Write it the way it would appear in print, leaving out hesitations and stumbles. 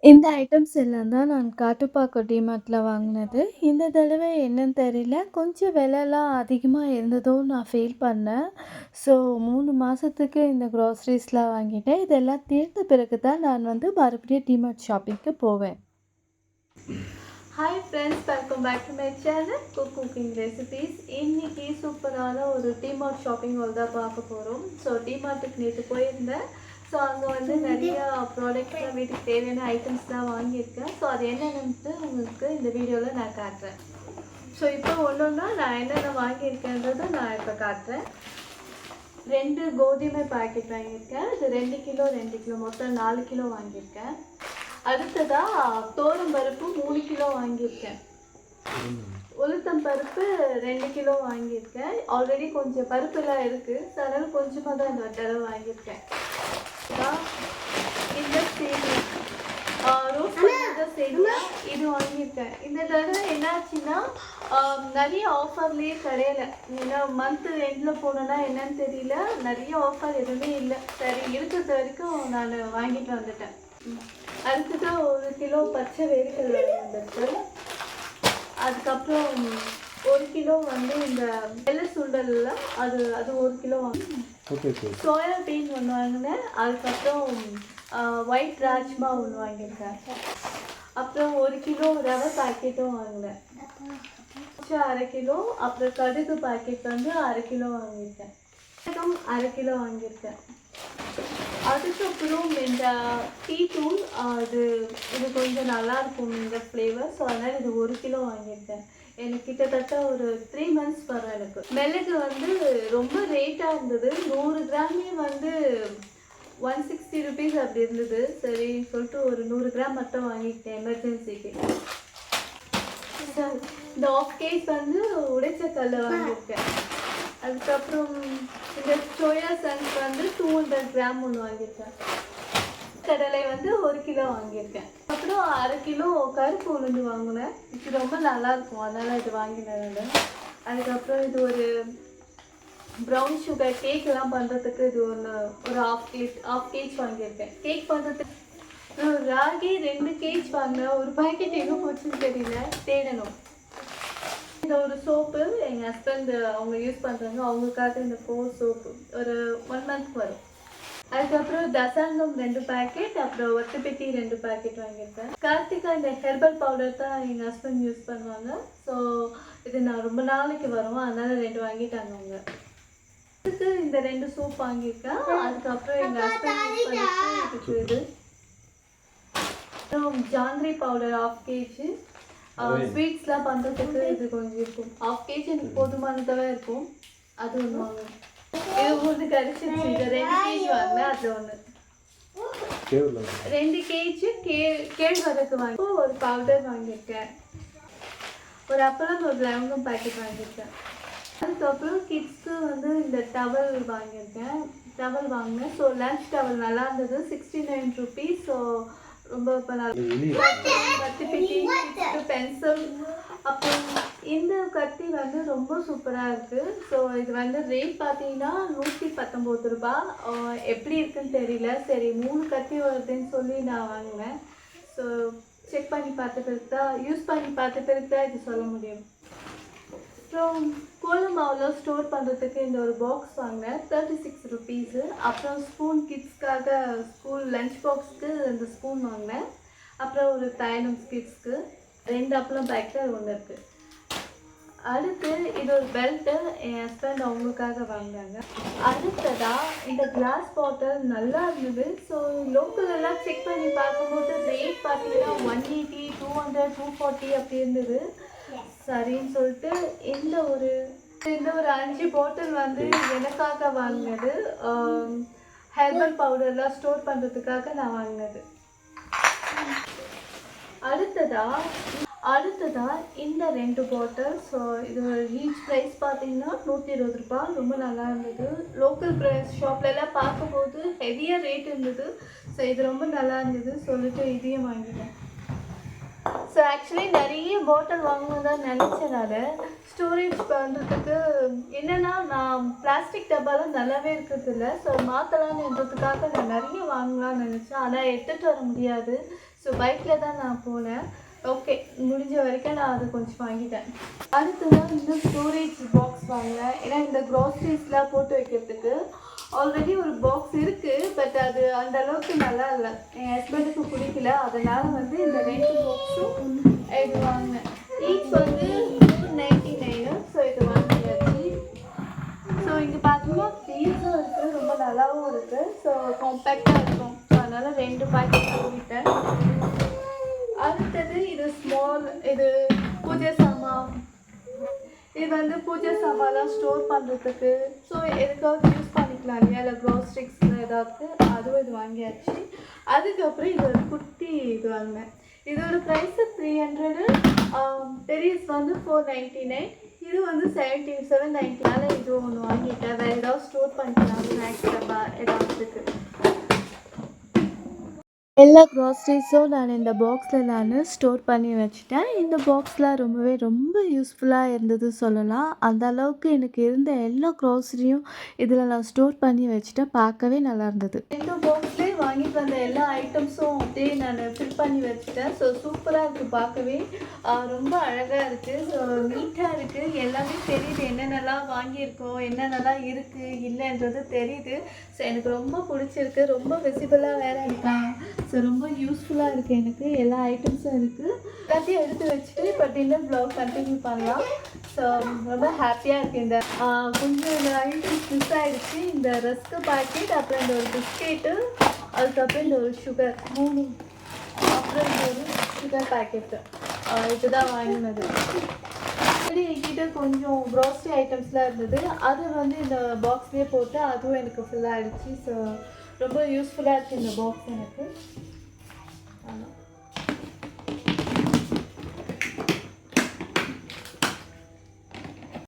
இந்த ஐட்டம்ஸ் எல்லாம் தான் நான் காட்டுப்பாக்கம் டிமார்ட்டில் வாங்கினது. இந்த தடவை என்னன்னு தெரியல, கொஞ்சம் விலைலாம் அதிகமாக இருந்ததோன்னு நான் ஃபீல் பண்ணேன். ஸோ 3 மாதத்துக்கு இந்த க்ராசரிஸ்லாம் வாங்கிட்டேன். இதெல்லாம் தீர்ந்த பிறகு தான் நான் மறுபடியும் டிமார்ட் ஷாப்பிங்க்கு போவேன். Hi friends, welcome back to my channel cooking recipes. இன்றைக்கி சூப்பரான ஒரு டிமார்ட் ஷாப்பிங் தான் பார்க்க போகிறோம். ஸோ டிமார்ட்டுக்கு நேற்று போயிருந்தேன். ஸோ அங்கே நிறையா ப்ராடக்ட்ஸ்லாம் வீட்டுக்கு தேவையான ஐட்டம்ஸ்லாம் வாங்கியிருக்கேன். ஸோ அது என்னென்னு உங்களுக்கு இந்த வீடியோவில் நான் காட்டுறேன். ஸோ இப்போ ஒன்றுன்னா நான் என்னென்ன வாங்கியிருக்கேன்றதை நான் இப்போ காட்டுறேன். 2 கோதுமை பாக்கெட் வாங்கியிருக்கேன். இது 2 கிலோ மொத்தம் 4 கிலோ வாங்கியிருக்கேன். அடுத்ததாக தோரம் பருப்பு 3 கிலோ வாங்கியிருக்கேன். உளுத்தம் பருப்பு 2 கிலோ வாங்கியிருக்கேன். ஆல்ரெடி கொஞ்சம் பருப்புலாம் இருக்குது, ஸோ அதனால் கொஞ்சமாக தான் இந்த தடவை வாங்கியிருக்கேன். இந்த சேமியா ரோஸ்ட் பண்ண சேமியா இது வாங்கியிருக்கேன். இந்த தடவை என்னாச்சுன்னா நிறைய ஆஃபர்லேயே கிடையல. ஏன்னா மந்த் எண்டில் போனோன்னா என்னன்னு தெரியல, நிறைய ஆஃபர் எதுவுமே இல்லை. சரி இருக்கிறது வரைக்கும் நான் வாங்கிட்டு வந்துட்டேன். அடுத்ததான் 1 கிலோ பச்சை வேர்க்கடலை வந்துருக்கு. அதுக்கப்புறம் 1 கிலோ இந்த வெள்ளை சுண்டல்ல அது 1 கிலோ வாங்கினேன். சோயா பீன் ஒன்று வாங்கினேன். அதுக்கப்புறம் ஒயிட் ராஜ்மா ஒன்று வாங்கியிருக்கேன். அப்புறம் 1 கிலோ ரவை பாக்கெட்டும் வாங்கினேன். 1/2 கிலோ. அப்புறம் கடுகு பாக்கெட் 1/2 கிலோ வாங்கியிருக்கேன். 1/2 கிலோ வாங்கியிருக்கேன். அதுக்கப்புறம் இந்த டீ தூள் இது கொஞ்சம் நல்லாயிருக்கும் இந்த ஃப்ளேவர். ஸோ அதனால் இது 1 கிலோ வாங்கியிருக்கேன். எனக்கு கிட்டத்தட்ட ஒரு 3 மந்த்ஸ் வரும். எனக்கு மிளகு ரொம்ப ரேட்டாக இருந்தது. 100 கிராமே 160 ருபீஸ் அப்படி இருந்தது. சரி சொல்லிட்டு ஒரு 100 கிராம் மட்டும் வாங்கிக்கிட்டேன் எமர்ஜென்சிக்கு. இந்த ஆஃப் கேஜ் உடைச்ச கல்லை வாங்கியிருக்கேன். அதுக்கப்புறம் இந்த சோயா சங்ஸ் 200 கிராம் ஒன்று வாங்கியிருக்கேன். கடலை 1 கிலோ வாங்கியிருக்கேன். அப்புறம் 1/2 கிலோ கருப்பு உளுந்து வாங்கினேன். இது ரொம்ப நல்லாயிருக்கும், அதனால் இது வாங்கினேன். அதுக்கப்புறம் இது ஒரு ப்ரௌன் சுகர் கேக்கெல்லாம் பண்ணுறதுக்கு இது ஒரு ஹாஃப் கேஜ் வாங்கியிருக்கேன். கேக் பண்ணுறதுக்கு ராகி 2 கேஜ் வாங்கினேன். ஒரு பாக்கெட் எங்கே போச்சுன்னு தெரியல, தேடணும். இந்த ஒரு சோப்பு எங்கள் ஹஸ்பண்ட் அவங்க யூஸ் பண்ணுறாங்க, அவங்களுக்காக இந்த 4 சோப்பு ஒரு 1 மந்த்க்கு வரும். அதுக்கப்புறம் தசாங்கம் 2 பேக்கெட், அப்புறம் ஒத்தப்பெட்டி 2 பேக்கெட் வாங்கியிருக்கேன். கார்த்திகா இந்த ஹெர்பல் பவுடர் தான் எங்கள் ஹஸ்பண்ட் யூஸ் பண்ணுவாங்க. ஸோ இது நான் ரொம்ப நாளைக்கு வரும், அதனால் 2 வாங்கிட்டாங்க அவங்க. இதுக்கு இந்த 2 சோப் வாங்கியிருக்கேன். அதுக்கப்புறம் எங்கள் ஹஸ்பண்ட் யூஸ் பண்ணிட்டு இது அப்புறம் ஜாங்கிரி பவுடர் 1/2 கேஜி. ஸ்வீட்ஸ்லாம் பண்ணுறதுக்கு இது கொஞ்சம் இருக்கும். 1/2 கேஜி எனக்கு போதுமானதாக இருக்கும். அது ஒன்று வாங்க. இது 1 கரிச்சிருச்சு. இது 2 கேஜி வாங்கினேன். அது ஒன்று 2 கேஜி கேழ்வரகு வாங்கி ஒரு பவுடர் வாங்கியிருக்கேன். ஒரு அப்பளம் ஒரு லவங்கம் பாக்கெட் வாங்கியிருக்கேன். அதுக்கப்புறம் கிட்ஸ்க்கு இந்த டவல் வாங்கியிருக்கேன். டவல் வாங்கினேன். ஸோ லன்ச் டவல் நல்லா இருந்தது, 69 ருபீஸ். ஸோ ரொம்ப இப்போ நல்லா கத்தி பெட்டி, பென்சில். அப்புறம் இந்த கத்தி ரொம்ப சூப்பராக இருக்குது. ஸோ இது ரேட் பார்த்தீங்கன்னா 119 ரூபா. எப்படி இருக்குன்னு தெரியல. சரி 3 கத்தி வருதுன்னு சொல்லி நான் வாங்கினேன். ஸோ செக் பண்ணி பார்த்த பிறகு தான், யூஸ் பண்ணி பார்த்த பிறகு தான் இது சொல்ல முடியும். அப்புறம் கோலம் மாவில் ஸ்டோர் பண்ணுறதுக்கு இந்த ஒரு பாக்ஸ் வாங்கினேன், 36 ருபீஸு. அப்புறம் ஸ்பூன், கிட்ஸ்க்காக ஸ்கூல் லஞ்ச் பாக்ஸ்க்கு இந்த ஸ்பூன் வாங்கினேன். அப்புறம் ஒரு தைலம் கிட்ஸ்க்கு 2 அப்பளம் பேக்கெட் 1 இருக்குது. அடுத்து இது ஒரு பெல்ட்டு என் ஹஸ்பண்ட் அவங்களுக்காக வாங்கினாங்க. அடுத்ததாக இந்த கிளாஸ் பாட்டில் நல்லா இருந்தது. ஸோ லோக்கலெல்லாம் செக் பண்ணி பார்க்கும்போது ரேட் பார்த்தீங்கன்னா 180, 200, 240 அப்படி இருந்தது. சரின்னு சொல்லிட்டு இந்த ஒரு 5 பாட்டில் எனக்காக வாங்கினது. ஹெர்பல் பவுடர்லாம் ஸ்டோர் பண்ணுறதுக்காக நான் வாங்கினது. அடுத்ததா இந்த 2 பாட்டில். ஸோ இது ஈச் ப்ரைஸ் பார்த்தீங்கன்னா 120 ரூபா. ரொம்ப நல்லா இருந்தது. லோக்கல் ப்ரைஸ் ஷாப்லலாம் பார்க்கும்போது ஹெவியாக ரேட் இருந்தது. ஸோ இது ரொம்ப நல்லா இருந்தது சொல்லிட்டு இதையும் வாங்கிட்டேன். ஸோ ஆக்சுவலி நிறைய பாட்டில் வாங்கணும் தான் நினச்சனால ஸ்டோரேஜ் பண்ணுறதுக்கு என்னென்னா நான் பிளாஸ்டிக் டப்பாலாம் நல்லாவே இருக்கிறதில்ல. ஸோ மாற்றலான்றதுக்காக நான் நிறைய வாங்கலாம்னு நினச்சேன். ஆனால் எடுத்துகிட்டு வர முடியாது. ஸோ பைக்கில் தான் நான் போனேன். ஓகே, முடிஞ்ச வரைக்கும் நான் அதை கொஞ்சம் வாங்கிட்டேன். அடுத்ததான் இந்த ஸ்டோரேஜ் பாக்ஸ் வாங்கினேன். ஏன்னா இந்த க்ராசரிஸ்லாம் போட்டு வைக்கிறதுக்கு ஆல்ரெடி ஒரு பாக்ஸ் இருக்குது, பட் அது அந்த அளவுக்கு நல்லா இல்லை, என் ஹஸ்பண்டுக்கு பிடிக்கல. அதனால் வந்து இந்த 2 பாக்ஸும் இது வாங்கினேன். ஈச் வந்து 499. ஸோ இது வாங்கியாச்சு. ஸோ இங்கே பார்த்தீங்கன்னா ஃபீஸும் இருக்குது, ரொம்ப நல்லாவும் இருக்குது. ஸோ காம்பேக்டாக இருக்கும். ஸோ அதனால் 2 பாக்கெட் வாங்கிட்டேன். அடுத்தது இது ஸ்மால், இது பூஜை சாமான். இது வந்து பூஜை சாமான்லாம் ஸ்டோர் பண்ணுறதுக்கு, ஸோ எதுக்காவது யூஸ் பண்ணிக்கலாம் இல்லையா, இல்லை க்ராசரிக்ஸில் ஏதாவது, அதுவும் இது வாங்கியாச்சு. அதுக்கப்புறம் இது ஒரு குட்டி இது வாங்கினேன். இதோட ப்ரைஸு 300. பெரியஸ் வந்து 499. இது வந்து 790. இது ஒன்று வாங்கிட்டேன். வேறு ஏதாவது ஸ்டோர் பண்ணிக்கலாம் ஸ்நாக்ஸ் ஏதாவதுக்கு. எல்லா க்ராசரிஸும் நான் இந்த பாக்ஸில் ஸ்டோர் பண்ணி வச்சுட்டேன். இந்த பாக்ஸில் ரொம்ப யூஸ்ஃபுல்லாக இருந்தது சொல்லலாம். அந்த அளவுக்கு எனக்கு இருந்த எல்லா க்ராசரியும் இதில் நான் ஸ்டோர் பண்ணி வச்சுட்டேன். பார்க்கவே நல்லா இருந்தது. இந்த பாக்ஸ்லேயே வாங்கிட்டு வந்த எல்லா ஐட்டம்ஸும் அப்படியே நான் ஃபில் பண்ணி வச்சுட்டேன். ஸோ சூப்பராக இருக்குது, பார்க்கவே ரொம்ப அழகாக இருக்குது. ஸோ நீட்டாக இருக்குது, எல்லாமே தெரியுது, என்னென்னலாம் வாங்கியிருக்கோம், என்னென்னலாம் இருக்குது இல்லைன்றது தெரியுது. ஸோ எனக்கு ரொம்ப பிடிச்சிருக்கு, ரொம்ப விசிபிளாக வேறு இருக்காங்க. ஸோ ரொம்ப யூஸ்ஃபுல்லாக இருக்குது, எனக்கு எல்லா ஐட்டம்ஸும் இருக்குது. எல்லாத்தையும் எடுத்து வச்சுட்டு இப்போ டின்னர் வ்ளாக் கண்டினியூ பண்ணலாம். ஸோ ரொம்ப ஹாப்பியாக இருக்குது. இந்த கொஞ்சம் இந்த ஐட்டம்ஸ் மிஸ் ஆகிடுச்சு. இந்த ரஸ்க்கு பாக்கெட், அப்புறம் இந்த ஒரு பிஸ்கெட்டு, அதுக்கப்புறம் இந்த ஒரு சுகர் 3, அப்புறம் இந்த ஒரு சுகர் பாக்கெட்டு, இதுதான் வாங்கினது. என்கிட்ட கொஞ்சம் க்ராசரி ஐட்டம்ஸ்லாம் இருந்தது, அது வந்து இந்த பாக்ஸ்லேயே போட்டு அதுவும் எனக்கு ஃபுல்லாக ஆகிடுச்சு. ஸோ ரொம்ப யூஸ்ஃபுல்லாக இருக்குது இந்த பாக்ஸ் எனக்கு. ஆமாம்.